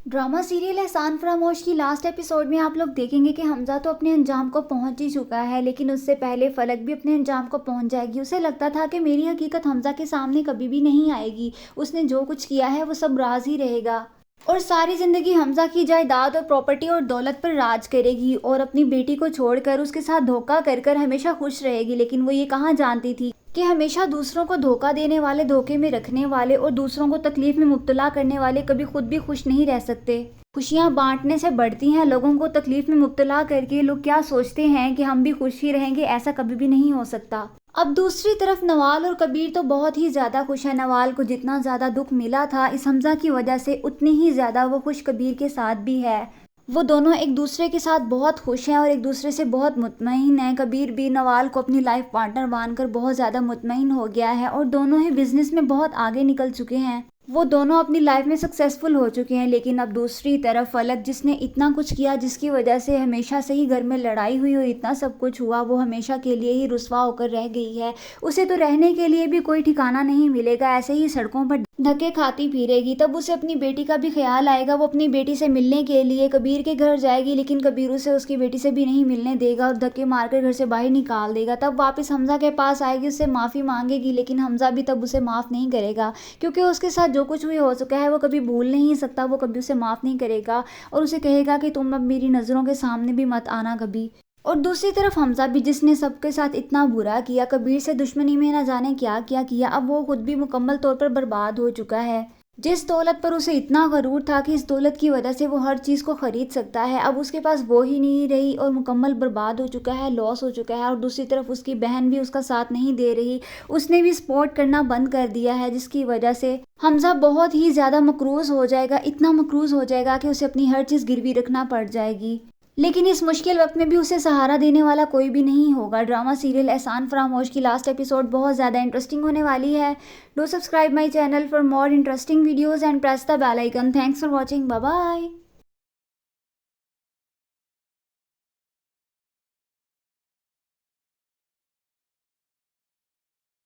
Drama serial एहसान फरामोश की last episode में आप लोग देखेंगे कि हमजा तो अपने अंजाम को पहुंच ही चुका है, लेकिन उससे पहले फलक भी अपने अंजाम को पहुंच जाएगी। उसे लगता था कि मेरी हकीकत हमजा के सामने कभी भी नहीं आएगी, उसने जो कुछ किया है वो सब राज ही रहेगा और सारी ज़िंदगी हमजा की जायदाद और प्रॉपर्टी और दौलत पर राज करेगी और अपनी बेटी को छोड़कर उसके साथ धोखा कर कर हमेशा खुश रहेगी। लेकिन वो ये कहाँ जानती थी कि हमेशा दूसरों को धोखा देने वाले, धोखे में रखने वाले और दूसरों को तकलीफ में मुब्तला करने वाले कभी खुद भी खुश नहीं रह सकते। खुशियाँ बांटने से बढ़ती हैं, लोगों को तकलीफ में मुब्तला करके लोग क्या सोचते हैं कि हम भी खुश ही रहेंगे, ऐसा कभी भी नहीं हो सकता। अब दूसरी तरफ नवाल और कबीर तो बहुत ही ज़्यादा खुश है। नवाल को जितना ज़्यादा दुख मिला था इस हमजा की वजह से, उतनी ही ज़्यादा वो खुश कबीर के साथ भी है। वो दोनों एक दूसरे के साथ बहुत खुश हैं और एक दूसरे से बहुत मुतमईन हैं। कबीर भी नवाल को अपनी लाइफ पार्टनर मानकर बहुत ज़्यादा मुतमईन हो गया है और दोनों ही बिजनेस में बहुत आगे निकल चुके हैं। वो दोनों अपनी लाइफ में सक्सेसफुल हो चुके हैं। लेकिन अब दूसरी तरफ फलक, जिसने इतना कुछ किया, जिसकी वजह से हमेशा से ही घर में लड़ाई हुई और इतना सब कुछ हुआ, वो हमेशा के लिए ही रुस्वा होकर रह गई है। उसे तो रहने के लिए भी कोई ठिकाना नहीं मिलेगा, ऐसे ही सड़कों पर धक्के खाती फिरेगी। तब उसे अपनी बेटी का भी ख्याल आएगा। वो अपनी बेटी से मिलने के लिए कबीर के घर जाएगी, लेकिन कबीर उसे उसकी बेटी से भी नहीं मिलने देगा और धक्के मारकर घर से बाहर निकाल देगा। तब वापस हमजा के पास आएगी, उससे माफ़ी मांगेगी, लेकिन हमजा भी तब उसे माफ़ नहीं करेगा, क्योंकि उसके साथ जो कुछ भी हो चुका है वो कभी भूल नहीं सकता। वो कभी उसे माफ़ नहीं करेगा और उसे कहेगा कि तुम अब मेरी नज़रों के सामने भी मत आना कभी। और दूसरी तरफ हमजा भी, जिसने सबके साथ इतना बुरा किया, कबीर से दुश्मनी में ना जाने क्या क्या किया, अब वो खुद भी मुकम्मल तौर पर बर्बाद हो चुका है। जिस दौलत पर उसे इतना गरूर था कि इस दौलत की वजह से वो हर चीज़ को ख़रीद सकता है, अब उसके पास वो ही नहीं रही और मुकम्मल बर्बाद हो चुका है, लॉस हो चुका है। और दूसरी तरफ उसकी बहन भी उसका साथ नहीं दे रही, उसने भी सपोर्ट करना बंद कर दिया है, जिसकी वजह से हमजा बहुत ही ज़्यादा मकरूज़ हो जाएगा। इतना मकरूज़ हो जाएगा कि उसे अपनी हर चीज़ गिरवी रखना पड़ जाएगी। लेकिन इस मुश्किल वक्त में भी उसे सहारा देने वाला कोई भी नहीं होगा। ड्रामा सीरियल एहसान फरामोश की लास्ट एपिसोड बहुत ज़्यादा इंटरेस्टिंग होने वाली है। Do subscribe my channel for more interesting videos and press the bell icon. Thanks for watching. Bye bye.